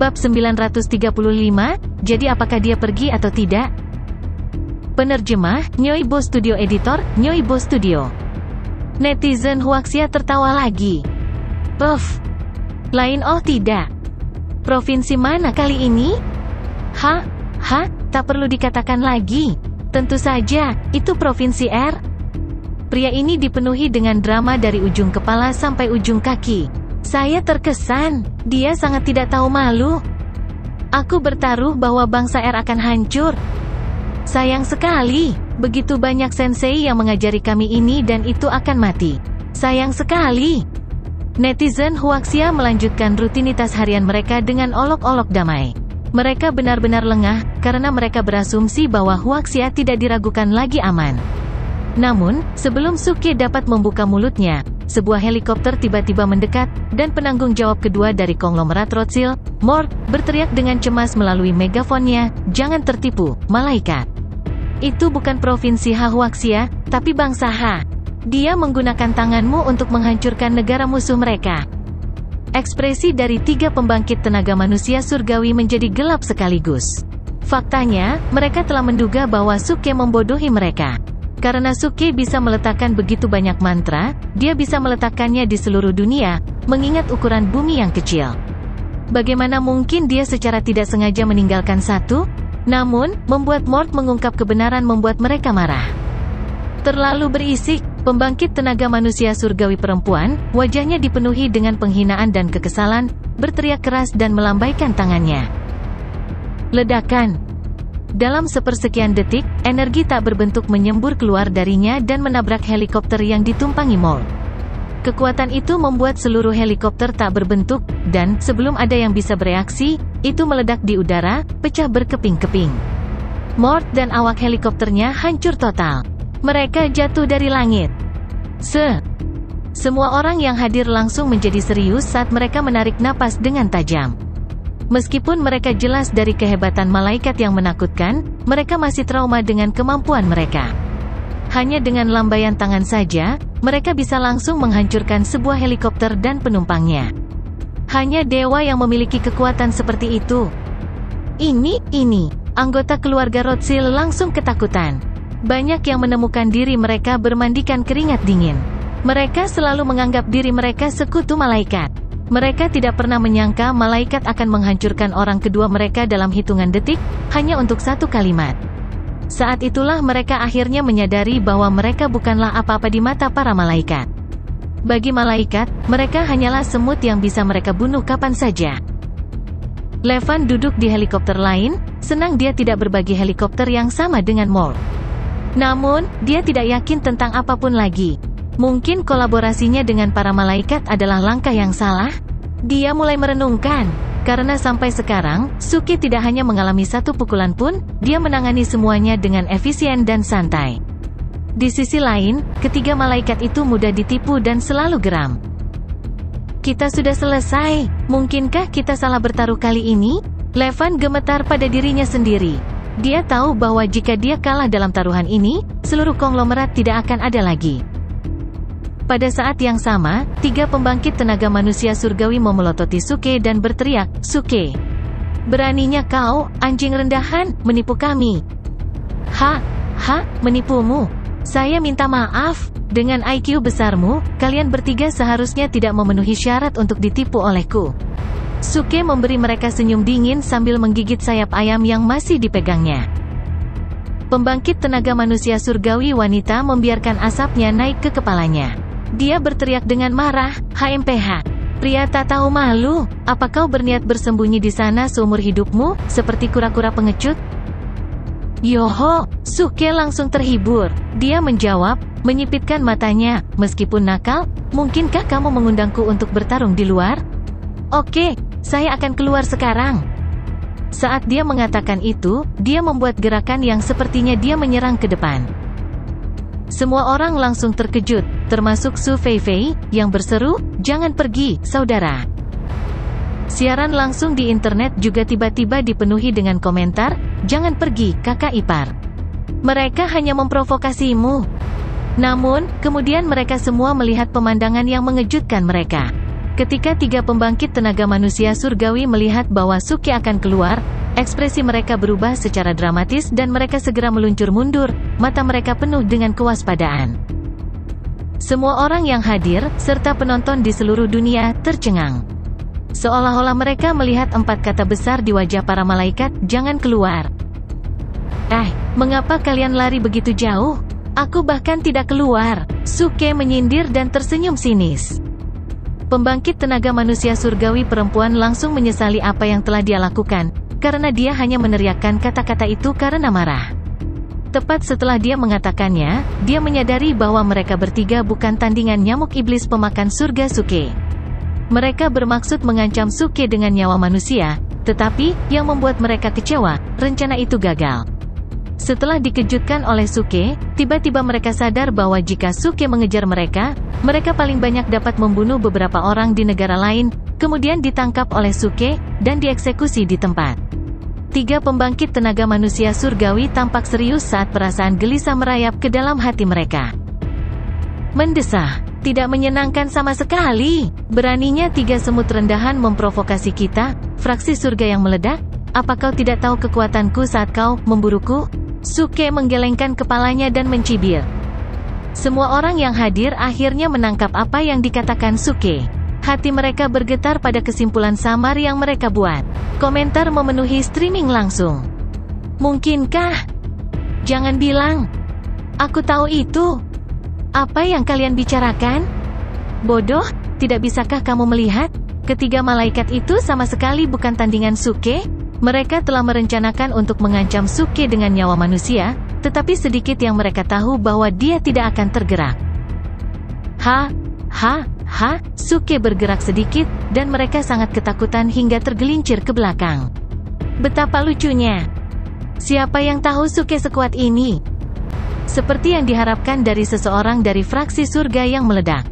Bab 935, jadi apakah dia pergi atau tidak? Penerjemah, Nyoibo Studio. Editor, Nyoibo Studio. Netizen Huaxia tertawa lagi. Puff. Lain oh tidak. Provinsi mana kali ini? Hah? Tak perlu dikatakan lagi. Tentu saja, itu Provinsi R. Pria ini dipenuhi dengan drama dari ujung kepala sampai ujung kaki. Saya terkesan, dia sangat tidak tahu malu. Aku bertaruh bahwa bangsa R akan hancur. Sayang sekali, begitu banyak sensei yang mengajari kami ini dan itu akan mati. Sayang sekali. Netizen Huaxia melanjutkan rutinitas harian mereka dengan olok-olok damai. Mereka benar-benar lengah, karena mereka berasumsi bahwa Huaxia tidak diragukan lagi aman. Namun, sebelum Suke dapat membuka mulutnya, sebuah helikopter tiba-tiba mendekat, dan penanggung jawab kedua dari konglomerat Rothschild, Mort, berteriak dengan cemas melalui megafonnya, "Jangan tertipu, malaikat. Itu bukan Provinsi Huaxia, tapi bangsa H. Dia menggunakan tanganmu untuk menghancurkan negara musuh mereka." Ekspresi dari tiga pembangkit tenaga manusia surgawi menjadi gelap sekaligus. Faktanya, mereka telah menduga bahwa Suke membodohi mereka. Karena Suke bisa meletakkan begitu banyak mantra, dia bisa meletakkannya di seluruh dunia, mengingat ukuran bumi yang kecil. Bagaimana mungkin dia secara tidak sengaja meninggalkan satu? Namun, membuat Mort mengungkap kebenaran membuat mereka marah. Terlalu berisik, pembangkit tenaga manusia surgawi perempuan, wajahnya dipenuhi dengan penghinaan dan kekesalan, berteriak keras dan melambaikan tangannya. Ledakan. Dalam sepersekian detik, energi tak berbentuk menyembur keluar darinya dan menabrak helikopter yang ditumpangi Mort. Kekuatan itu membuat seluruh helikopter tak berbentuk, dan sebelum ada yang bisa bereaksi, itu meledak di udara, pecah berkeping-keping. Mort dan awak helikopternya hancur total. Mereka jatuh dari langit. Semua orang yang hadir langsung menjadi serius saat mereka menarik napas dengan tajam. Meskipun mereka jelas dari kehebatan malaikat yang menakutkan, mereka masih trauma dengan kemampuan mereka. Hanya dengan lambaian tangan saja, mereka bisa langsung menghancurkan sebuah helikopter dan penumpangnya. Hanya dewa yang memiliki kekuatan seperti itu. Ini, anggota keluarga Rothschild langsung ketakutan. Banyak yang menemukan diri mereka bermandikan keringat dingin. Mereka selalu menganggap diri mereka sekutu malaikat. Mereka tidak pernah menyangka malaikat akan menghancurkan orang kedua mereka dalam hitungan detik, hanya untuk satu kalimat. Saat itulah mereka akhirnya menyadari bahwa mereka bukanlah apa-apa di mata para malaikat. Bagi malaikat, mereka hanyalah semut yang bisa mereka bunuh kapan saja. Levan duduk di helikopter lain, senang dia tidak berbagi helikopter yang sama dengan Mort. Namun, dia tidak yakin tentang apapun lagi. Mungkin kolaborasinya dengan para malaikat adalah langkah yang salah? Dia mulai merenungkan. Karena sampai sekarang, Suke tidak hanya mengalami satu pukulan pun, dia menangani semuanya dengan efisien dan santai. Di sisi lain, ketiga malaikat itu mudah ditipu dan selalu geram. Kita sudah selesai, mungkinkah kita salah bertaruh kali ini? Levan gemetar pada dirinya sendiri. Dia tahu bahwa jika dia kalah dalam taruhan ini, seluruh konglomerat tidak akan ada lagi. Pada saat yang sama, tiga pembangkit tenaga manusia surgawi memelototi Suke dan berteriak, "Suke! Beraninya kau, anjing rendahan, menipu kami!" Menipumu? Saya minta maaf. Dengan IQ besarmu, kalian bertiga seharusnya tidak memenuhi syarat untuk ditipu olehku. Suke memberi mereka senyum dingin sambil menggigit sayap ayam yang masih dipegangnya. Pembangkit tenaga manusia surgawi wanita membiarkan asapnya naik ke kepalanya. Dia berteriak dengan marah, "HMPH! Pria tak tahu malu, apa kau berniat bersembunyi di sana seumur hidupmu, seperti kura-kura pengecut?" "Yoho!" Suke langsung terhibur. Dia menjawab, menyipitkan matanya, "Meskipun nakal, mungkinkah kamu mengundangku untuk bertarung di luar?" "Oke, saya akan keluar sekarang." Saat dia mengatakan itu, dia membuat gerakan yang sepertinya dia menyerang ke depan. Semua orang langsung terkejut, termasuk Su Feifei, yang berseru, "Jangan pergi, saudara." Siaran langsung di internet juga tiba-tiba dipenuhi dengan komentar, "Jangan pergi, kakak ipar. Mereka hanya memprovokasimu." Namun, kemudian mereka semua melihat pemandangan yang mengejutkan mereka. Ketika tiga pembangkit tenaga manusia surgawi melihat bahwa Suke akan keluar, ekspresi mereka berubah secara dramatis dan mereka segera meluncur mundur, mata mereka penuh dengan kewaspadaan. Semua orang yang hadir, serta penonton di seluruh dunia, tercengang. Seolah-olah mereka melihat 4 kata besar di wajah para malaikat, "Jangan keluar." Mengapa kalian lari begitu jauh? Aku bahkan tidak keluar. Suke menyindir dan tersenyum sinis. Pembangkit tenaga manusia surgawi perempuan langsung menyesali apa yang telah dia lakukan, karena dia hanya meneriakkan kata-kata itu karena marah. Tepat setelah dia mengatakannya, dia menyadari bahwa mereka bertiga bukan tandingan nyamuk iblis pemakan surga Suke. Mereka bermaksud mengancam Suke dengan nyawa manusia, tetapi, yang membuat mereka kecewa, rencana itu gagal. Setelah dikejutkan oleh Suke, tiba-tiba mereka sadar bahwa jika Suke mengejar mereka, mereka paling banyak dapat membunuh beberapa orang di negara lain, kemudian ditangkap oleh Suke, dan dieksekusi di tempat. Tiga pembangkit tenaga manusia surgawi tampak serius saat perasaan gelisah merayap ke dalam hati mereka. Mendesah, tidak menyenangkan sama sekali. Beraninya tiga semut rendahan memprovokasi kita, fraksi surga yang meledak. Apa kau tidak tahu kekuatanku saat kau memburuku? Suke menggelengkan kepalanya dan mencibir. Semua orang yang hadir akhirnya menangkap apa yang dikatakan Suke. Hati mereka bergetar pada kesimpulan samar yang mereka buat. Komentar memenuhi streaming langsung. Mungkinkah? Jangan bilang. Aku tahu itu. Apa yang kalian bicarakan? Bodoh, tidak bisakah kamu melihat? Ketiga malaikat itu sama sekali bukan tandingan Suke. Mereka telah merencanakan untuk mengancam Suke dengan nyawa manusia, tetapi sedikit yang mereka tahu bahwa dia tidak akan tergerak. Suke bergerak sedikit, dan mereka sangat ketakutan hingga tergelincir ke belakang. Betapa lucunya. Siapa yang tahu Suke sekuat ini? Seperti yang diharapkan dari seseorang dari fraksi surga yang meledak.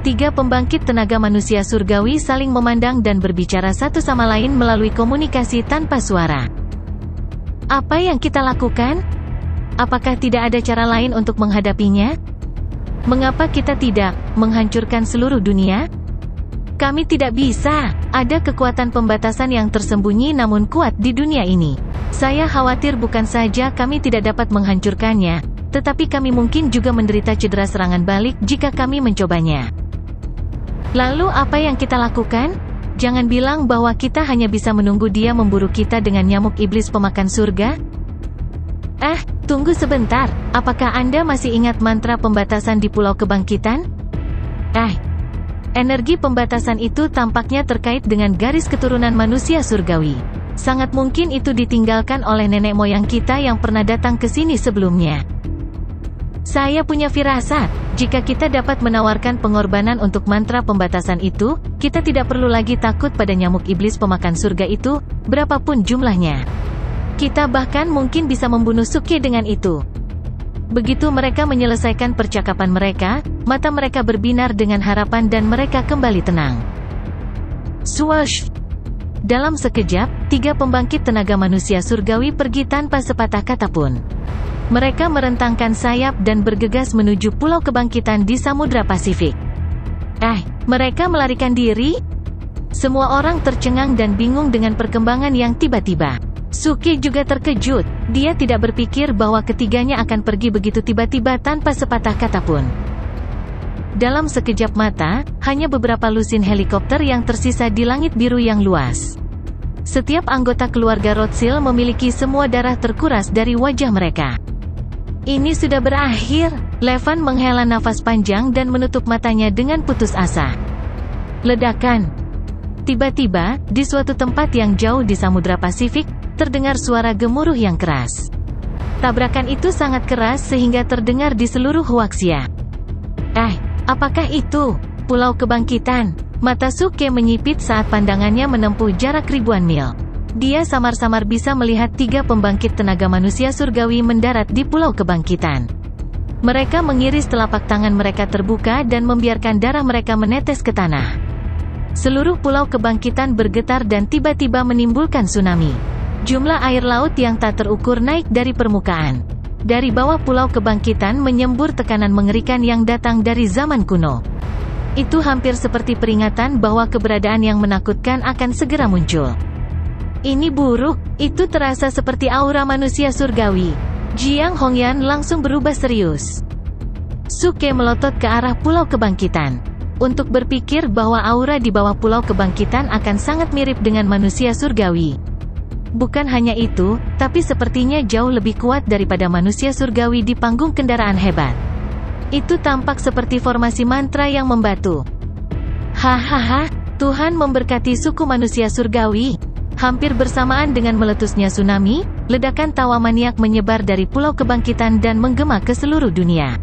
Tiga pembangkit tenaga manusia surgawi saling memandang dan berbicara satu sama lain melalui komunikasi tanpa suara. Apa yang kita lakukan? Apakah tidak ada cara lain untuk menghadapinya? Mengapa kita tidak menghancurkan seluruh dunia? Kami tidak bisa. Ada kekuatan pembatasan yang tersembunyi namun kuat di dunia ini. Saya khawatir bukan saja kami tidak dapat menghancurkannya, tetapi kami mungkin juga menderita cedera serangan balik jika kami mencobanya. Lalu apa yang kita lakukan? Jangan bilang bahwa kita hanya bisa menunggu dia memburu kita dengan nyamuk iblis pemakan surga. Tunggu sebentar. Apakah Anda masih ingat mantra pembatasan di Pulau Kebangkitan? Energi pembatasan itu tampaknya terkait dengan garis keturunan manusia surgawi. Sangat mungkin itu ditinggalkan oleh nenek moyang kita yang pernah datang ke sini sebelumnya. Saya punya firasat, jika kita dapat menawarkan pengorbanan untuk mantra pembatasan itu, kita tidak perlu lagi takut pada nyamuk iblis pemakan surga itu, berapapun jumlahnya. Kita bahkan mungkin bisa membunuh Suke dengan itu. Begitu mereka menyelesaikan percakapan mereka, mata mereka berbinar dengan harapan dan mereka kembali tenang. Swash! Dalam sekejap, tiga pembangkit tenaga manusia surgawi pergi tanpa sepatah kata pun. Mereka merentangkan sayap dan bergegas menuju Pulau Kebangkitan di Samudra Pasifik. Mereka melarikan diri? Semua orang tercengang dan bingung dengan perkembangan yang tiba-tiba. Suke juga terkejut. Dia tidak berpikir bahwa ketiganya akan pergi begitu tiba-tiba tanpa sepatah kata pun. Dalam sekejap mata, hanya beberapa lusin helikopter yang tersisa di langit biru yang luas. Setiap anggota keluarga Rothschild memiliki semua darah terkuras dari wajah mereka. Ini sudah berakhir. Levan menghela nafas panjang dan menutup matanya dengan putus asa. Ledakan. Tiba-tiba, di suatu tempat yang jauh di Samudra Pasifik, terdengar suara gemuruh yang keras. Tabrakan itu sangat keras sehingga terdengar di seluruh Huaxia. Apakah itu? Pulau Kebangkitan. Mata Suke menyipit saat pandangannya menempuh jarak ribuan mil. Dia samar-samar bisa melihat tiga pembangkit tenaga manusia surgawi mendarat di Pulau Kebangkitan. Mereka mengiris telapak tangan mereka terbuka dan membiarkan darah mereka menetes ke tanah. Seluruh Pulau Kebangkitan bergetar dan tiba-tiba menimbulkan tsunami. Jumlah air laut yang tak terukur naik dari permukaan. Dari bawah Pulau Kebangkitan menyembur tekanan mengerikan yang datang dari zaman kuno. Itu hampir seperti peringatan bahwa keberadaan yang menakutkan akan segera muncul. Ini buruk, itu terasa seperti aura manusia surgawi. Jiang Hongyan langsung berubah serius. Suke melotot ke arah Pulau Kebangkitan. Untuk berpikir bahwa aura di bawah Pulau Kebangkitan akan sangat mirip dengan manusia surgawi. Bukan hanya itu, tapi sepertinya jauh lebih kuat daripada manusia surgawi di panggung kendaraan hebat. Itu tampak seperti formasi mantra yang membatu. Hahaha, Tuhan memberkati suku manusia surgawi. Hampir bersamaan dengan meletusnya tsunami, ledakan tawa maniak menyebar dari Pulau Kebangkitan dan menggema ke seluruh dunia.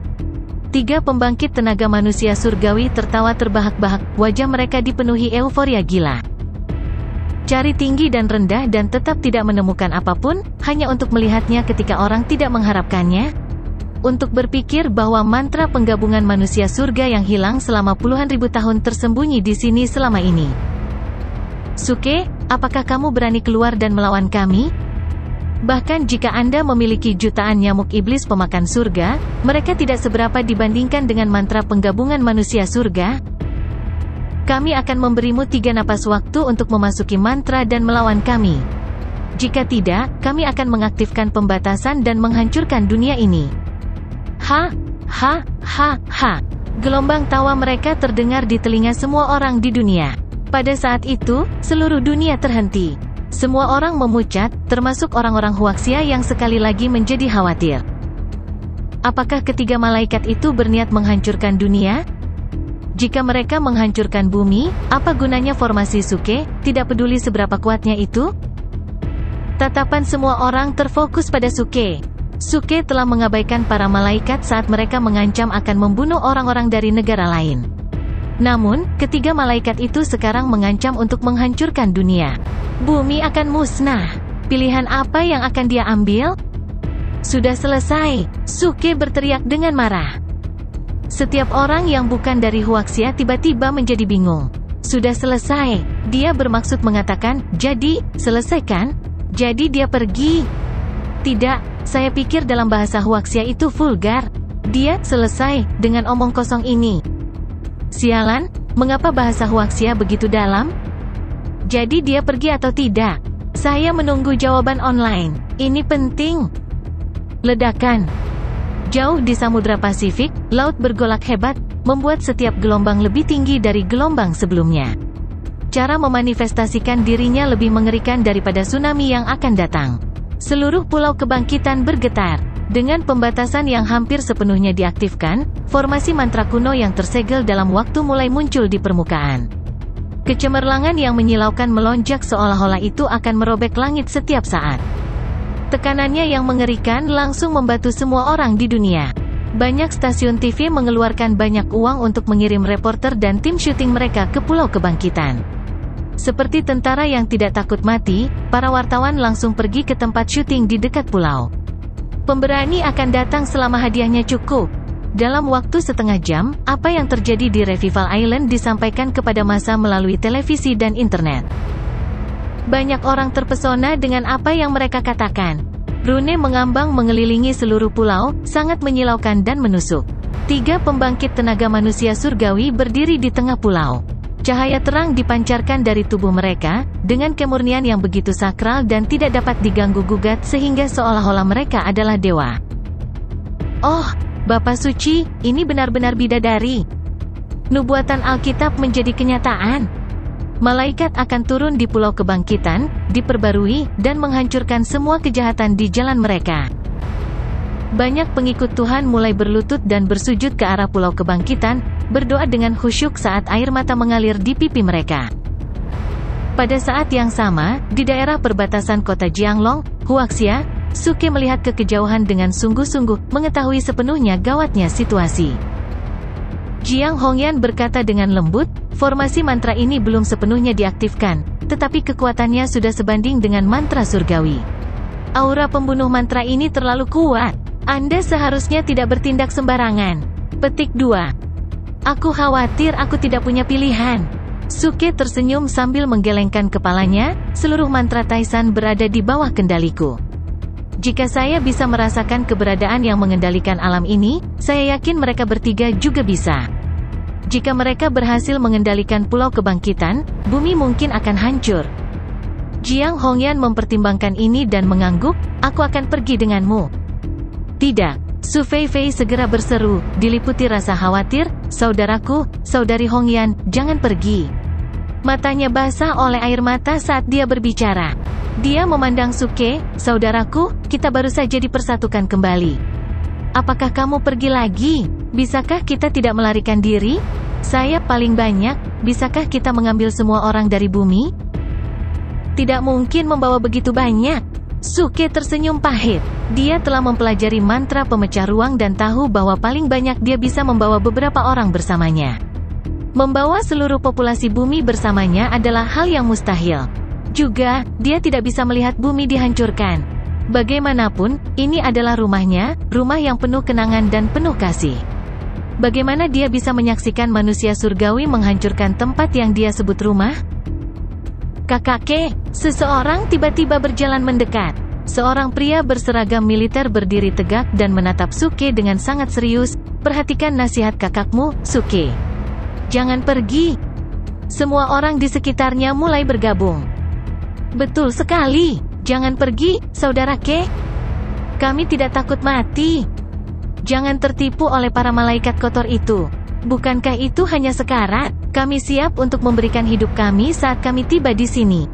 3 pembangkit tenaga manusia surgawi tertawa terbahak-bahak, wajah mereka dipenuhi euforia gila. Cari tinggi dan rendah dan tetap tidak menemukan apapun, hanya untuk melihatnya ketika orang tidak mengharapkannya. Untuk berpikir bahwa mantra penggabungan manusia surga yang hilang selama puluhan ribu tahun tersembunyi di sini selama ini. Suke, apakah kamu berani keluar dan melawan kami? Bahkan jika Anda memiliki jutaan nyamuk iblis pemakan surga, mereka tidak seberapa dibandingkan dengan mantra penggabungan manusia surga. Kami akan memberimu 3 napas waktu untuk memasuki mantra dan melawan kami. Jika tidak, kami akan mengaktifkan pembatasan dan menghancurkan dunia ini. Ha, ha, ha, ha. Gelombang tawa mereka terdengar di telinga semua orang di dunia. Pada saat itu, seluruh dunia terhenti. Semua orang memucat, termasuk orang-orang Huaxia yang sekali lagi menjadi khawatir. Apakah ketiga malaikat itu berniat menghancurkan dunia? Jika mereka menghancurkan bumi, apa gunanya formasi Suke, tidak peduli seberapa kuatnya itu? Tatapan semua orang terfokus pada Suke. Suke telah mengabaikan para malaikat saat mereka mengancam akan membunuh orang-orang dari negara lain. Namun, ketiga malaikat itu sekarang mengancam untuk menghancurkan dunia. Bumi akan musnah. Pilihan apa yang akan dia ambil? Sudah selesai, Suke berteriak dengan marah. Setiap orang yang bukan dari Huaxia tiba-tiba menjadi bingung. Sudah selesai, dia bermaksud mengatakan, jadi, selesai kan? Jadi dia pergi. Tidak, saya pikir dalam bahasa Huaxia itu vulgar. Dia, selesai, dengan omong kosong ini. Sialan, mengapa bahasa Huaxia begitu dalam? Jadi dia pergi atau tidak? Saya menunggu jawaban online. Ini penting. Ledakan. Jauh di Samudra Pasifik, laut bergolak hebat, membuat setiap gelombang lebih tinggi dari gelombang sebelumnya. Cara memanifestasikan dirinya lebih mengerikan daripada tsunami yang akan datang. Seluruh Pulau Kebangkitan bergetar. Dengan pembatasan yang hampir sepenuhnya diaktifkan, formasi mantra kuno yang tersegel dalam waktu mulai muncul di permukaan. Kecemerlangan yang menyilaukan melonjak seolah-olah itu akan merobek langit setiap saat. Tekanannya yang mengerikan langsung membatu semua orang di dunia. Banyak stasiun TV mengeluarkan banyak uang untuk mengirim reporter dan tim syuting mereka ke Pulau Kebangkitan. Seperti tentara yang tidak takut mati, para wartawan langsung pergi ke tempat syuting di dekat pulau. Pemberani akan datang selama hadiahnya cukup. Dalam waktu setengah jam, apa yang terjadi di Revival Island disampaikan kepada massa melalui televisi dan internet. Banyak orang terpesona dengan apa yang mereka katakan. Brunei mengambang mengelilingi seluruh pulau, sangat menyilaukan dan menusuk. 3 pembangkit tenaga manusia surgawi berdiri di tengah pulau. Cahaya terang dipancarkan dari tubuh mereka, dengan kemurnian yang begitu sakral dan tidak dapat diganggu-gugat sehingga seolah-olah mereka adalah dewa. Oh, Bapa Suci, ini benar-benar bidadari. Nubuatan Alkitab menjadi kenyataan. Malaikat akan turun di Pulau Kebangkitan, diperbarui, dan menghancurkan semua kejahatan di jalan mereka. Banyak pengikut Tuhan mulai berlutut dan bersujud ke arah Pulau Kebangkitan, berdoa dengan khusyuk saat air mata mengalir di pipi mereka. Pada saat yang sama, di daerah perbatasan kota Jianglong, Huaxia, Suke melihat ke kejauhan dengan sungguh-sungguh, mengetahui sepenuhnya gawatnya situasi. Jiang Hongyan berkata dengan lembut, formasi mantra ini belum sepenuhnya diaktifkan, tetapi kekuatannya sudah sebanding dengan mantra surgawi. Aura pembunuh mantra ini terlalu kuat. Anda seharusnya tidak bertindak sembarangan. Petik 2. Aku khawatir aku tidak punya pilihan. Suke tersenyum sambil menggelengkan kepalanya, seluruh mantra Taisan berada di bawah kendaliku. Jika saya bisa merasakan keberadaan yang mengendalikan alam ini, saya yakin mereka bertiga juga bisa. Jika mereka berhasil mengendalikan Pulau Kebangkitan, bumi mungkin akan hancur. Jiang Hongyan mempertimbangkan ini dan mengangguk, aku akan pergi denganmu. Tidak, Su Feifei segera berseru, diliputi rasa khawatir, saudaraku, saudari Hongyan, jangan pergi. Matanya basah oleh air mata saat dia berbicara. Dia memandang Suke, saudaraku, kita baru saja dipersatukan kembali. Apakah kamu pergi lagi? Bisakah kita tidak melarikan diri? Saya paling banyak, bisakah kita mengambil semua orang dari bumi? Tidak mungkin membawa begitu banyak. Suke tersenyum pahit. Dia telah mempelajari mantra pemecah ruang dan tahu bahwa paling banyak dia bisa membawa beberapa orang bersamanya. Membawa seluruh populasi bumi bersamanya adalah hal yang mustahil. Juga, dia tidak bisa melihat bumi dihancurkan. Bagaimanapun, ini adalah rumahnya, rumah yang penuh kenangan dan penuh kasih. Bagaimana dia bisa menyaksikan manusia surgawi menghancurkan tempat yang dia sebut rumah? Kakake, seseorang tiba-tiba berjalan mendekat. Seorang pria berseragam militer berdiri tegak dan menatap Suke dengan sangat serius. Perhatikan nasihat kakakmu, Suke. Jangan pergi. Semua orang di sekitarnya mulai bergabung. Betul sekali. Jangan pergi, saudara Ke. Kami tidak takut mati. Jangan tertipu oleh para malaikat kotor itu. Bukankah itu hanya sekarat? Kami siap untuk memberikan hidup kami saat kami tiba di sini.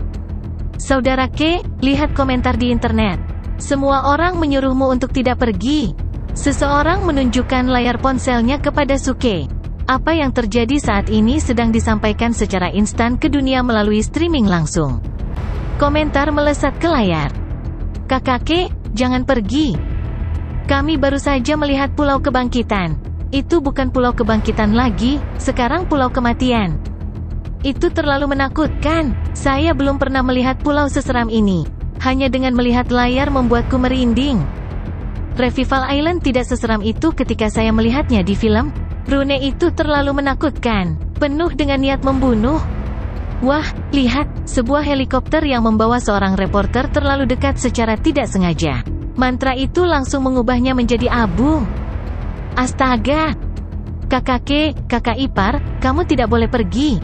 Saudara Ke, lihat komentar di internet. Semua orang menyuruhmu untuk tidak pergi. Seseorang menunjukkan layar ponselnya kepada Suke. Apa yang terjadi saat ini sedang disampaikan secara instan ke dunia melalui streaming langsung. Komentar melesat ke layar. Kakake, jangan pergi. Kami baru saja melihat Pulau Kebangkitan. Itu bukan Pulau Kebangkitan lagi, sekarang Pulau Kematian. Itu terlalu menakutkan. Saya belum pernah melihat pulau seseram ini. Hanya dengan melihat layar membuatku merinding. Revival Island tidak seseram itu ketika saya melihatnya di film. Rune itu terlalu menakutkan, penuh dengan niat membunuh. Wah, lihat, sebuah helikopter yang membawa seorang reporter terlalu dekat secara tidak sengaja. Mantra itu langsung mengubahnya menjadi abu. Astaga! Kakake, kakak ipar, kamu tidak boleh pergi.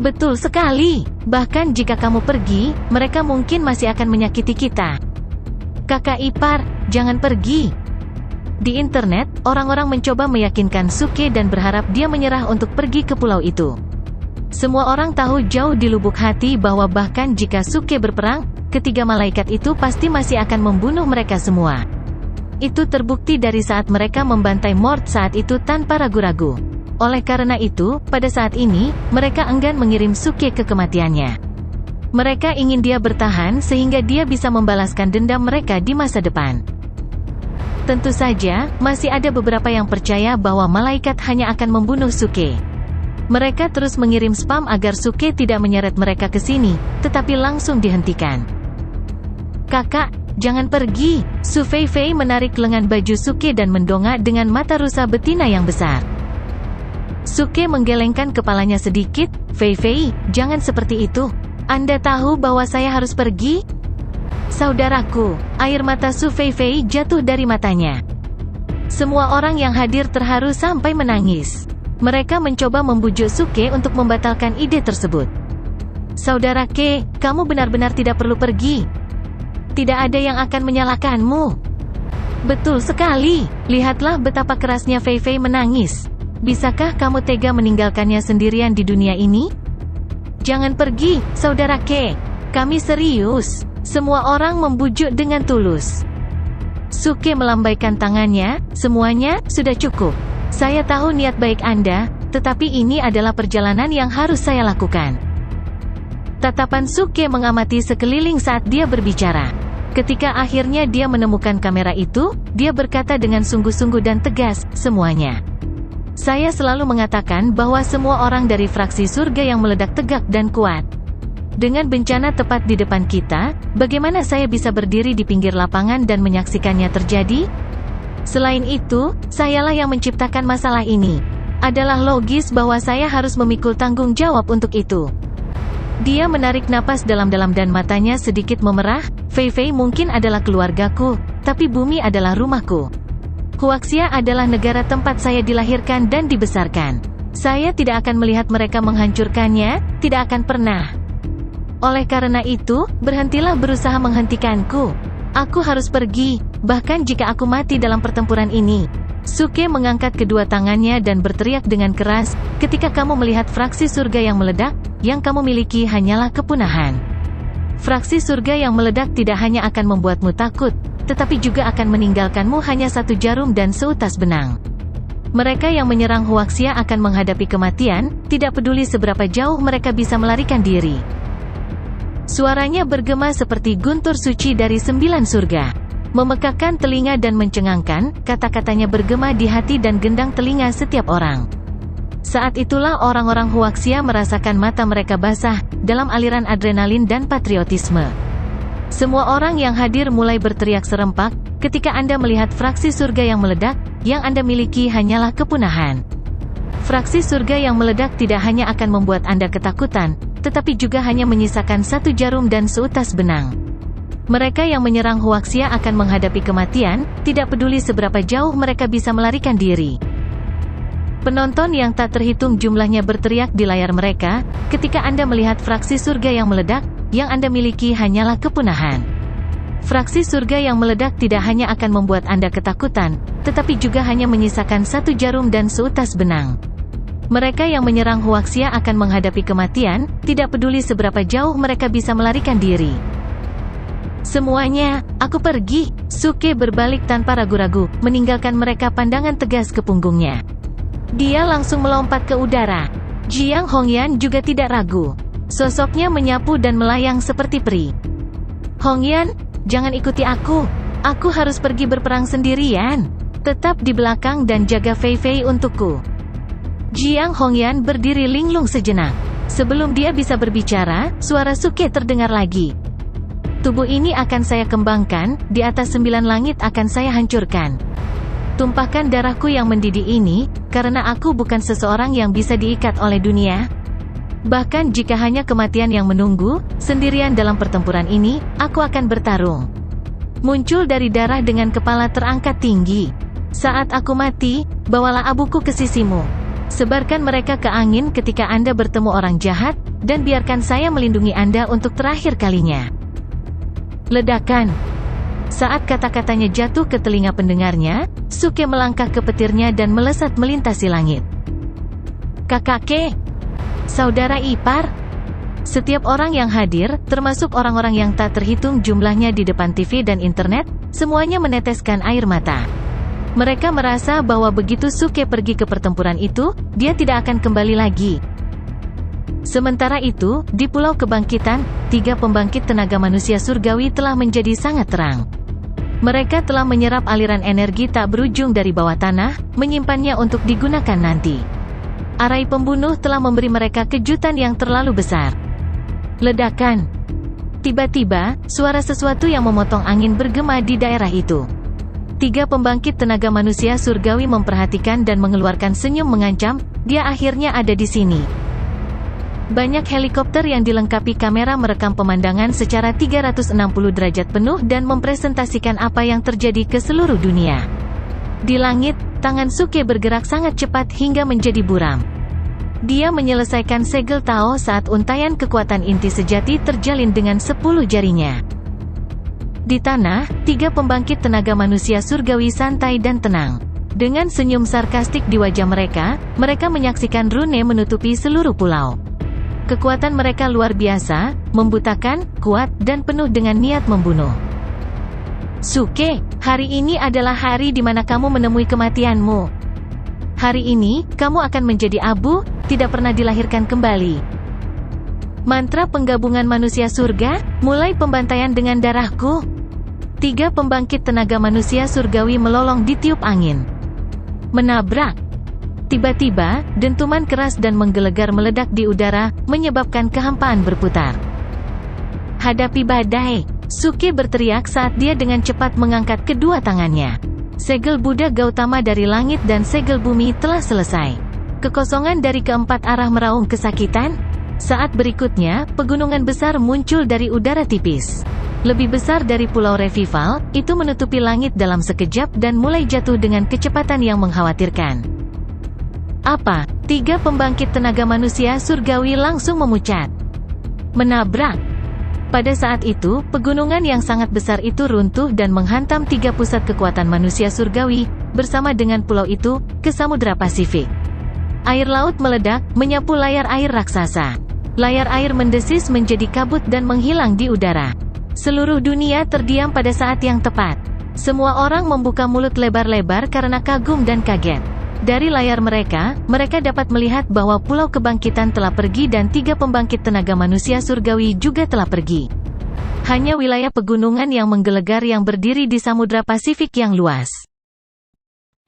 Betul sekali. Bahkan jika kamu pergi, mereka mungkin masih akan menyakiti kita. Kakak ipar, jangan pergi. Di internet, orang-orang mencoba meyakinkan Suke dan berharap dia menyerah untuk pergi ke pulau itu. Semua orang tahu jauh di lubuk hati bahwa bahkan jika Suke berperang, ketiga malaikat itu pasti masih akan membunuh mereka semua. Itu terbukti dari saat mereka membantai Mort saat itu tanpa ragu-ragu. Oleh karena itu, pada saat ini, mereka enggan mengirim Suke ke kematiannya. Mereka ingin dia bertahan sehingga dia bisa membalaskan dendam mereka di masa depan. Tentu saja, masih ada beberapa yang percaya bahwa malaikat hanya akan membunuh Suke. Mereka terus mengirim spam agar Suke tidak menyeret mereka ke sini, tetapi langsung dihentikan. Kakak, jangan pergi. Su Feifei menarik lengan baju Suke dan mendongak dengan mata rusa betina yang besar. Suke menggelengkan kepalanya sedikit. Feifei, jangan seperti itu. Anda tahu bahwa saya harus pergi? Saudaraku, air mata Su Feifei jatuh dari matanya. Semua orang yang hadir terharu sampai menangis. Mereka mencoba membujuk Suke untuk membatalkan ide tersebut. Saudara Ke, kamu benar-benar tidak perlu pergi. Tidak ada yang akan menyalahkanmu. Betul sekali. Lihatlah betapa kerasnya Feifei menangis. Bisakah kamu tega meninggalkannya sendirian di dunia ini? Jangan pergi, saudara Ke. Kami serius. Semua orang membujuk dengan tulus. Suke melambaikan tangannya. Semuanya sudah cukup. Saya tahu niat baik Anda, tetapi ini adalah perjalanan yang harus saya lakukan. Tatapan Suke mengamati sekeliling saat dia berbicara. Ketika akhirnya dia menemukan kamera itu, dia berkata dengan sungguh-sungguh dan tegas, semuanya. Saya selalu mengatakan bahwa semua orang dari fraksi surga yang meledak tegak dan kuat. Dengan bencana tepat di depan kita, bagaimana saya bisa berdiri di pinggir lapangan dan menyaksikannya terjadi? Selain itu, sayalah yang menciptakan masalah ini. Adalah logis bahwa saya harus memikul tanggung jawab untuk itu. Dia menarik napas dalam-dalam dan matanya sedikit memerah. Feifei mungkin adalah keluargaku, tapi bumi adalah rumahku. Huaxia adalah negara tempat saya dilahirkan dan dibesarkan. Saya tidak akan melihat mereka menghancurkannya, tidak akan pernah. Oleh karena itu, berhentilah berusaha menghentikanku. Aku harus pergi, bahkan jika aku mati dalam pertempuran ini. Suke mengangkat kedua tangannya dan berteriak dengan keras, ketika kamu melihat fraksi surga yang meledak, yang kamu miliki hanyalah kepunahan. Fraksi surga yang meledak tidak hanya akan membuatmu takut, tetapi juga akan meninggalkanmu hanya satu jarum dan seutas benang. Mereka yang menyerang Huaxia akan menghadapi kematian, tidak peduli seberapa jauh mereka bisa melarikan diri. Suaranya bergema seperti guntur suci dari 9 surga. Memekakkan telinga dan mencengangkan, kata-katanya bergema di hati dan gendang telinga setiap orang. Saat itulah orang-orang Huaxia merasakan mata mereka basah, dalam aliran adrenalin dan patriotisme. Semua orang yang hadir mulai berteriak serempak, ketika Anda melihat fraksi surga yang meledak, yang Anda miliki hanyalah kepunahan. Fraksi surga yang meledak tidak hanya akan membuat Anda ketakutan, tetapi juga hanya menyisakan satu jarum dan seutas benang. Mereka yang menyerang Huaxia akan menghadapi kematian, tidak peduli seberapa jauh mereka bisa melarikan diri. Penonton yang tak terhitung jumlahnya berteriak di layar mereka, ketika Anda melihat fraksi surga yang meledak, yang Anda miliki hanyalah kepunahan. Fraksi surga yang meledak tidak hanya akan membuat Anda ketakutan, tetapi juga hanya menyisakan satu jarum dan seutas benang. Mereka yang menyerang Huaxia akan menghadapi kematian, tidak peduli seberapa jauh mereka bisa melarikan diri. Semuanya, aku pergi. Suke berbalik tanpa ragu-ragu, meninggalkan mereka pandangan tegas ke punggungnya. Dia langsung melompat ke udara. Jiang Hongyan juga tidak ragu. Sosoknya menyapu dan melayang seperti peri. Hongyan, jangan ikuti aku. Aku harus pergi berperang sendirian. Tetap di belakang dan jaga Fei Fei untukku. Jiang Hongyan berdiri linglung sejenak. Sebelum dia bisa berbicara, suara Suke terdengar lagi. Tubuh ini akan saya kembangkan, di atas 9 langit akan saya hancurkan. Tumpahkan darahku yang mendidih ini, karena aku bukan seseorang yang bisa diikat oleh dunia. Bahkan jika hanya kematian yang menunggu, sendirian dalam pertempuran ini, aku akan bertarung. Muncul dari darah dengan kepala terangkat tinggi. Saat aku mati, bawalah abuku ke sisimu. Sebarkan mereka ke angin ketika Anda bertemu orang jahat, dan biarkan saya melindungi Anda untuk terakhir kalinya. Ledakan. Saat kata-katanya jatuh ke telinga pendengarnya, Suke melangkah ke petirnya dan melesat melintasi langit. Kakake, saudara ipar. Setiap orang yang hadir, termasuk orang-orang yang tak terhitung jumlahnya di depan TV dan internet, semuanya meneteskan air mata. Mereka merasa bahwa begitu Suke pergi ke pertempuran itu, dia tidak akan kembali lagi. Sementara itu, di Pulau Kebangkitan, 3 pembangkit tenaga manusia surgawi telah menjadi sangat terang. Mereka telah menyerap aliran energi tak berujung dari bawah tanah, menyimpannya untuk digunakan nanti. Arai pembunuh telah memberi mereka kejutan yang terlalu besar. Ledakan. Tiba-tiba, suara sesuatu yang memotong angin bergema di daerah itu. 3 pembangkit tenaga manusia surgawi memperhatikan dan mengeluarkan senyum mengancam, dia akhirnya ada di sini. Banyak helikopter yang dilengkapi kamera merekam pemandangan secara 360 derajat penuh dan mempresentasikan apa yang terjadi ke seluruh dunia. Di langit, tangan Suke bergerak sangat cepat hingga menjadi buram. Dia menyelesaikan segel Tao saat untaian kekuatan inti sejati terjalin dengan 10 jarinya. Di tanah, 3 pembangkit tenaga manusia surgawi santai dan tenang. Dengan senyum sarkastik di wajah mereka, mereka menyaksikan rune menutupi seluruh pulau. Kekuatan mereka luar biasa, membutakan, kuat, dan penuh dengan niat membunuh. Suke, hari ini adalah hari di mana kamu menemui kematianmu. Hari ini, kamu akan menjadi abu, tidak pernah dilahirkan kembali. Mantra penggabungan manusia surga, mulai pembantaian dengan darahku. 3 pembangkit tenaga manusia surgawi melolong di tiup angin. Menabrak. Tiba-tiba, dentuman keras dan menggelegar meledak di udara, menyebabkan kehampaan berputar. Hadapi badai, Suke berteriak saat dia dengan cepat mengangkat kedua tangannya. Segel Buddha Gautama dari langit dan segel bumi telah selesai. Kekosongan dari keempat arah meraung kesakitan. Saat berikutnya, pegunungan besar muncul dari udara tipis. Lebih besar dari Pulau Revival, itu menutupi langit dalam sekejap dan mulai jatuh dengan kecepatan yang mengkhawatirkan. Apa? 3 pembangkit tenaga manusia surgawi langsung memucat. Menabrak. Pada saat itu, pegunungan yang sangat besar itu runtuh dan menghantam 3 pusat kekuatan manusia surgawi, bersama dengan pulau itu, ke Samudra Pasifik. Air laut meledak, menyapu layar air raksasa. Layar air mendesis menjadi kabut dan menghilang di udara. Seluruh dunia terdiam pada saat yang tepat. Semua orang membuka mulut lebar-lebar karena kagum dan kaget. Dari layar mereka dapat melihat bahwa pulau kebangkitan telah pergi dan 3 pembangkit tenaga manusia surgawi juga telah pergi. Hanya wilayah pegunungan yang menggelegar yang berdiri di Samudra Pasifik yang luas.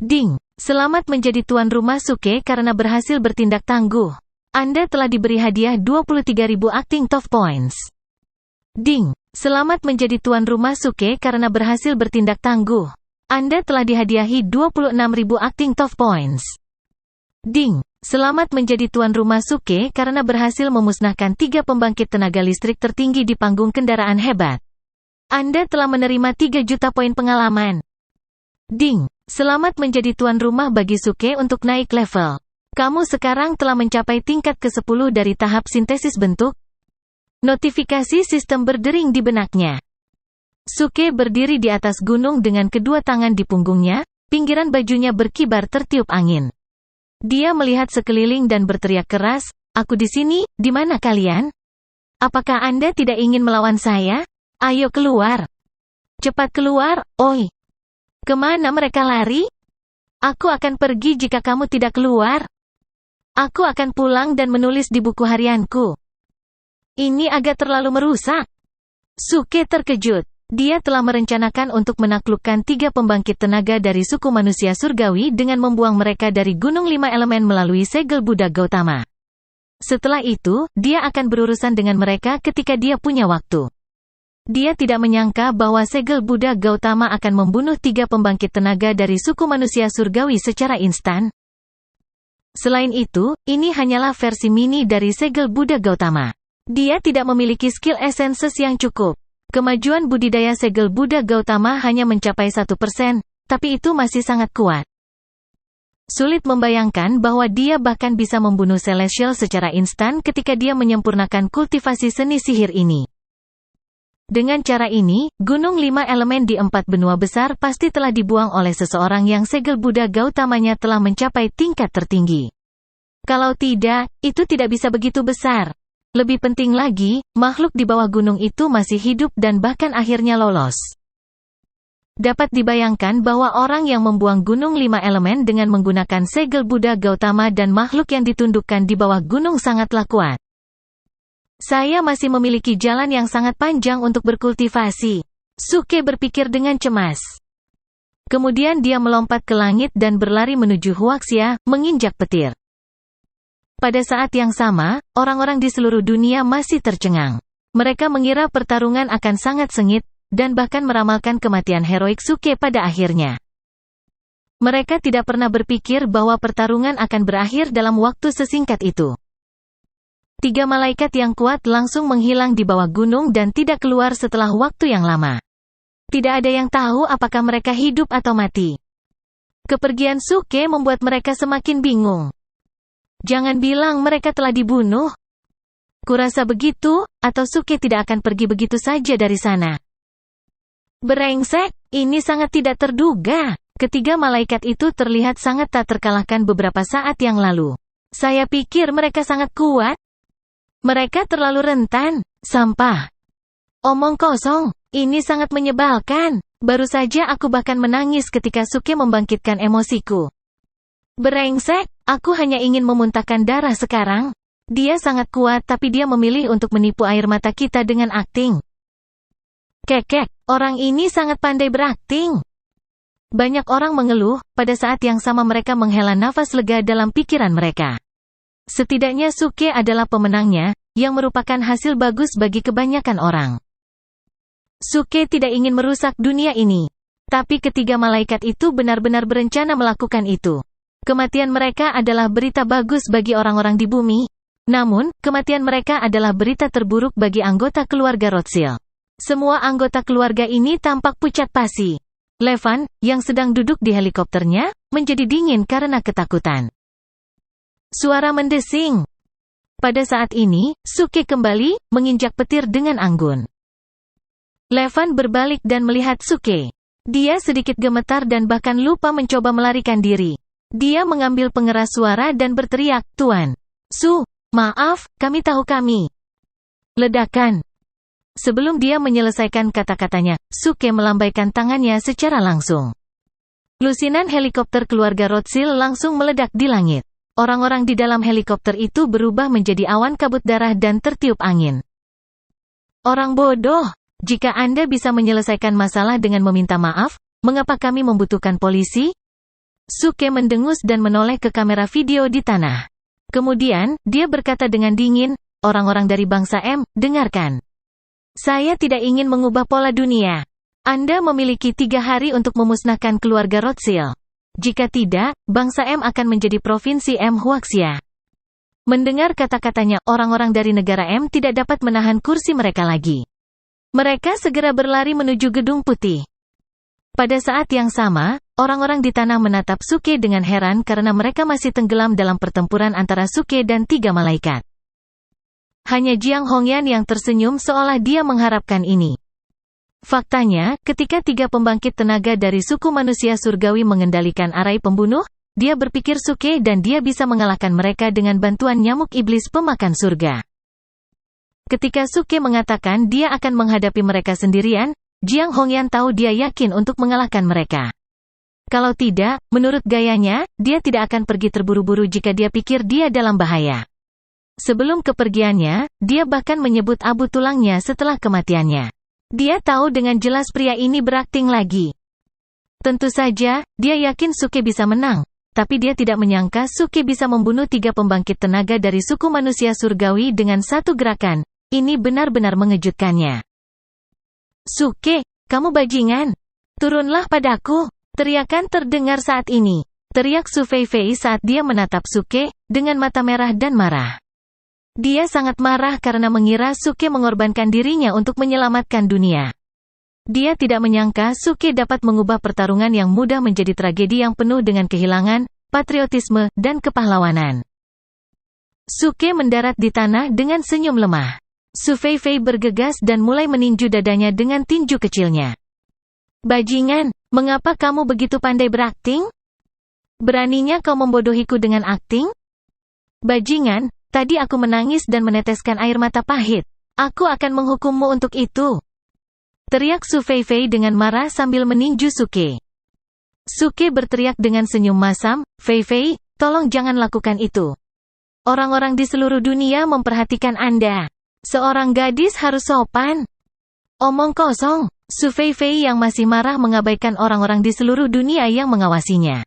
Ding! Selamat menjadi tuan rumah Suke karena berhasil bertindak tangguh. Anda telah diberi hadiah 23.000 acting tough points. Ding! Selamat menjadi tuan rumah Suke karena berhasil bertindak tangguh. Anda telah dihadiahi 26.000 acting tough points. Ding! Selamat menjadi tuan rumah Suke karena berhasil memusnahkan 3 pembangkit tenaga listrik tertinggi di panggung kendaraan hebat. Anda telah menerima 3 juta poin pengalaman. Ding! Selamat menjadi tuan rumah bagi Suke untuk naik level. Kamu sekarang telah mencapai tingkat ke-10 dari tahap sintesis bentuk. Notifikasi sistem berdering di benaknya. Suke berdiri di atas gunung dengan kedua tangan di punggungnya, pinggiran bajunya berkibar tertiup angin. Dia melihat sekeliling dan berteriak keras, "Aku di sini, di mana kalian? Apakah Anda tidak ingin melawan saya? Ayo keluar. Cepat keluar, oi. Kemana mereka lari? Aku akan pergi jika kamu tidak keluar. Aku akan pulang dan menulis di buku harianku. Ini agak terlalu merusak." Suke terkejut. Dia telah merencanakan untuk menaklukkan 3 pembangkit tenaga dari suku manusia surgawi dengan membuang mereka dari Gunung 5 Elemen melalui segel Buddha Gautama. Setelah itu, dia akan berurusan dengan mereka ketika dia punya waktu. Dia tidak menyangka bahwa segel Buddha Gautama akan membunuh 3 pembangkit tenaga dari suku manusia surgawi secara instan. Selain itu, ini hanyalah versi mini dari segel Buddha Gautama. Dia tidak memiliki skill essences yang cukup. Kemajuan budidaya segel Buddha Gautama hanya mencapai 1%, tapi itu masih sangat kuat. Sulit membayangkan bahwa dia bahkan bisa membunuh Celestial secara instan ketika dia menyempurnakan kultivasi seni sihir ini. Dengan cara ini, Gunung 5 Elemen di 4 benua besar pasti telah dibuang oleh seseorang yang segel Buddha Gautamanya telah mencapai tingkat tertinggi. Kalau tidak, itu tidak bisa begitu besar. Lebih penting lagi, makhluk di bawah gunung itu masih hidup dan bahkan akhirnya lolos. Dapat dibayangkan bahwa orang yang membuang Gunung 5 Elemen dengan menggunakan segel Buddha Gautama dan makhluk yang ditundukkan di bawah gunung sangatlah kuat. Saya masih memiliki jalan yang sangat panjang untuk berkultivasi. Suke berpikir dengan cemas. Kemudian dia melompat ke langit dan berlari menuju Huaxia, menginjak petir. Pada saat yang sama, orang-orang di seluruh dunia masih tercengang. Mereka mengira pertarungan akan sangat sengit, dan bahkan meramalkan kematian heroik Suke pada akhirnya. Mereka tidak pernah berpikir bahwa pertarungan akan berakhir dalam waktu sesingkat itu. 3 malaikat yang kuat langsung menghilang di bawah gunung dan tidak keluar setelah waktu yang lama. Tidak ada yang tahu apakah mereka hidup atau mati. Kepergian Suke membuat mereka semakin bingung. Jangan bilang mereka telah dibunuh. Kurasa begitu, atau Suke tidak akan pergi begitu saja dari sana. Brengsek, ini sangat tidak terduga. Ketiga malaikat itu terlihat sangat tak terkalahkan beberapa saat yang lalu. Saya pikir mereka sangat kuat. Mereka terlalu rentan. Sampah. Omong kosong, ini sangat menyebalkan. Baru saja aku bahkan menangis ketika Suke membangkitkan emosiku. Brengsek, aku hanya ingin memuntahkan darah sekarang. Dia sangat kuat tapi dia memilih untuk menipu air mata kita dengan akting. Kekek, orang ini sangat pandai berakting. Banyak orang mengeluh, pada saat yang sama mereka menghela nafas lega dalam pikiran mereka. Setidaknya Suke adalah pemenangnya, yang merupakan hasil bagus bagi kebanyakan orang. Suke tidak ingin merusak dunia ini. Tapi ketiga malaikat itu benar-benar berencana melakukan itu. Kematian mereka adalah berita bagus bagi orang-orang di bumi. Namun, kematian mereka adalah berita terburuk bagi anggota keluarga Rothschild. Semua anggota keluarga ini tampak pucat pasi. Levan, yang sedang duduk di helikopternya, menjadi dingin karena ketakutan. Suara mendesing. Pada saat ini, Suke kembali menginjak petir dengan anggun. Levan berbalik dan melihat Suke. Dia sedikit gemetar dan bahkan lupa mencoba melarikan diri. Dia mengambil pengeras suara dan berteriak, "Tuan Su, maaf, kami tahu kami." Ledakan. Sebelum dia menyelesaikan kata-katanya, Suke melambaikan tangannya secara langsung. Lusinan helikopter keluarga Rothschild langsung meledak di langit. Orang-orang di dalam helikopter itu berubah menjadi awan kabut darah dan tertiup angin. Orang bodoh, jika Anda bisa menyelesaikan masalah dengan meminta maaf, mengapa kami membutuhkan polisi? Suke mendengus dan menoleh ke kamera video di tanah. Kemudian, dia berkata dengan dingin, "Orang-orang dari bangsa M, dengarkan. Saya tidak ingin mengubah pola dunia. Anda memiliki 3 hari untuk memusnahkan keluarga Rothschild. Jika tidak, bangsa M akan menjadi provinsi M Huaxia." Mendengar kata-katanya, orang-orang dari negara M tidak dapat menahan kursi mereka lagi. Mereka segera berlari menuju Gedung Putih. Pada saat yang sama, orang-orang di tanah menatap Suke dengan heran karena mereka masih tenggelam dalam pertempuran antara Suke dan 3 malaikat. Hanya Jiang Hongyan yang tersenyum seolah dia mengharapkan ini. Faktanya, ketika 3 pembangkit tenaga dari suku manusia surgawi mengendalikan arai pembunuh, dia berpikir Suke dan dia bisa mengalahkan mereka dengan bantuan nyamuk iblis pemakan surga. Ketika Suke mengatakan dia akan menghadapi mereka sendirian, Jiang Hongyan tahu dia yakin untuk mengalahkan mereka. Kalau tidak, menurut gayanya, dia tidak akan pergi terburu-buru jika dia pikir dia dalam bahaya. Sebelum kepergiannya, dia bahkan menyebut abu tulangnya setelah kematiannya. Dia tahu dengan jelas pria ini berakting lagi. Tentu saja, dia yakin Suke bisa menang, tapi dia tidak menyangka Suke bisa membunuh 3 pembangkit tenaga dari suku manusia surgawi dengan satu gerakan. Ini benar-benar mengejutkannya. "Suke, kamu bajingan. Turunlah padaku." Teriakan terdengar saat ini. Teriak Su Feifei saat dia menatap Suke, dengan mata merah dan marah. Dia sangat marah karena mengira Suke mengorbankan dirinya untuk menyelamatkan dunia. Dia tidak menyangka Suke dapat mengubah pertarungan yang mudah menjadi tragedi yang penuh dengan kehilangan, patriotisme, dan kepahlawanan. Suke mendarat di tanah dengan senyum lemah. Su Feifei bergegas dan mulai meninju dadanya dengan tinju kecilnya. "Bajingan, mengapa kamu begitu pandai berakting? Beraninya kau membodohiku dengan akting? Bajingan, tadi aku menangis dan meneteskan air mata pahit. Aku akan menghukummu untuk itu." Teriak Su Feifei dengan marah sambil meninju Suke. Suke berteriak dengan senyum masam, "Feifei, tolong jangan lakukan itu. Orang-orang di seluruh dunia memperhatikan Anda. Seorang gadis harus sopan." "Omong kosong." Su Feifei yang masih marah mengabaikan orang-orang di seluruh dunia yang mengawasinya.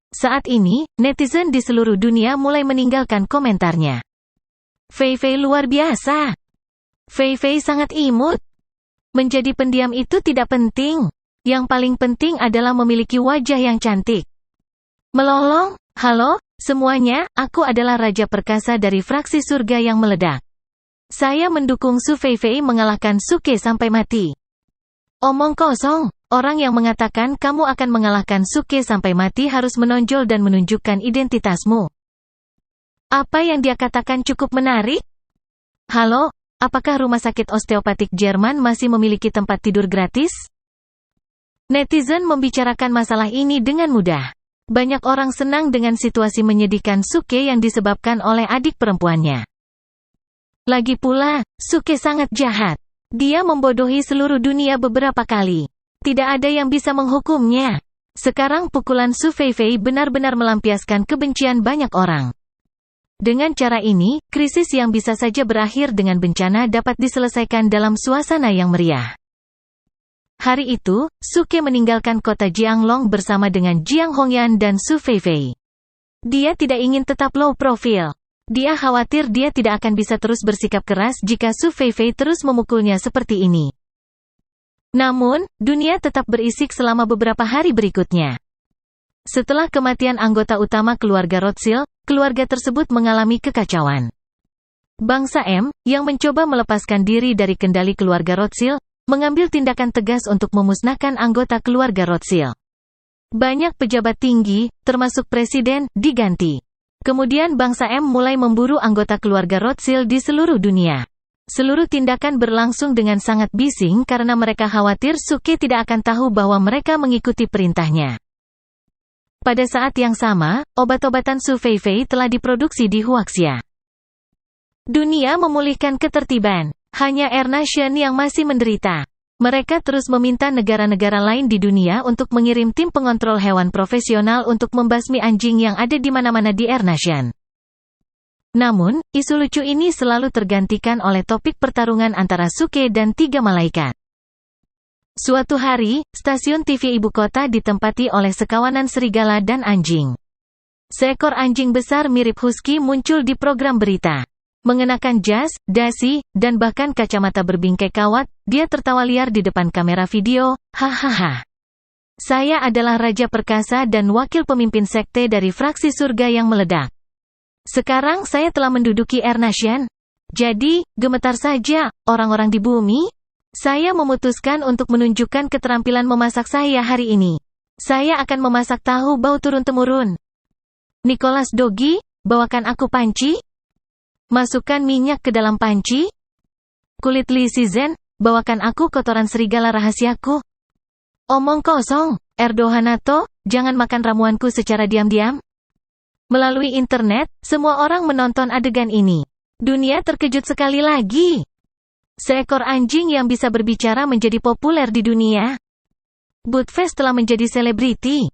Saat ini, netizen di seluruh dunia mulai meninggalkan komentarnya. "Feifei luar biasa. Feifei sangat imut. Menjadi pendiam itu tidak penting. Yang paling penting adalah memiliki wajah yang cantik. Melolong, halo, semuanya, aku adalah Raja Perkasa dari fraksi surga yang meledak. Saya mendukung Su Feifei mengalahkan Suke sampai mati." "Omong kosong." Orang yang mengatakan kamu akan mengalahkan Suke sampai mati harus menonjol dan menunjukkan identitasmu. Apa yang dia katakan cukup menarik? "Halo, apakah rumah sakit osteopatik Jerman masih memiliki tempat tidur gratis?" Netizen membicarakan masalah ini dengan mudah. Banyak orang senang dengan situasi menyedihkan Suke yang disebabkan oleh adik perempuannya. Lagi pula, Suke sangat jahat. Dia membodohi seluruh dunia beberapa kali. Tidak ada yang bisa menghukumnya. Sekarang pukulan Su Feifei benar-benar melampiaskan kebencian banyak orang. Dengan cara ini, krisis yang bisa saja berakhir dengan bencana dapat diselesaikan dalam suasana yang meriah. Hari itu, Suke meninggalkan kota Jianglong bersama dengan Jiang Hongyan dan Su Feifei. Dia tidak ingin tetap low profile. Dia khawatir dia tidak akan bisa terus bersikap keras jika Su Feifei terus memukulnya seperti ini. Namun, dunia tetap berisik selama beberapa hari berikutnya. Setelah kematian anggota utama keluarga Rothschild, keluarga tersebut mengalami kekacauan. Bangsa M, yang mencoba melepaskan diri dari kendali keluarga Rothschild, mengambil tindakan tegas untuk memusnahkan anggota keluarga Rothschild. Banyak pejabat tinggi, termasuk presiden, diganti. Kemudian bangsa M mulai memburu anggota keluarga Rothschild di seluruh dunia. Seluruh tindakan berlangsung dengan sangat bising karena mereka khawatir Suke tidak akan tahu bahwa mereka mengikuti perintahnya. Pada saat yang sama, obat-obatan Su Feifei telah diproduksi di Huaxia. Dunia memulihkan ketertiban. Hanya Air Nation yang masih menderita. Mereka terus meminta negara-negara lain di dunia untuk mengirim tim pengontrol hewan profesional untuk membasmi anjing yang ada di mana-mana di Air Nation. Namun, isu lucu ini selalu tergantikan oleh topik pertarungan antara Suke dan 3 malaikat. Suatu hari, stasiun TV ibu kota ditempati oleh sekawanan serigala dan anjing. Seekor anjing besar mirip husky muncul di program berita. Mengenakan jas, dasi, dan bahkan kacamata berbingkai kawat, dia tertawa liar di depan kamera video, hahaha. Saya adalah Raja Perkasa dan wakil pemimpin sekte dari fraksi surga yang meledak. Sekarang saya telah menduduki Air Nation. Jadi, gemetar saja, orang-orang di bumi. Saya memutuskan untuk menunjukkan keterampilan memasak saya hari ini. Saya akan memasak tahu bau turun-temurun. Nicholas Dogi, bawakan aku panci. Masukkan minyak ke dalam panci. Kulit Li Shizhen, bawakan aku kotoran serigala rahasiaku. Omong kosong, Erdohanato, jangan makan ramuanku secara diam-diam. Melalui internet, semua orang menonton adegan ini. Dunia terkejut sekali lagi. Seekor anjing yang bisa berbicara menjadi populer di dunia. Budfest telah menjadi selebriti.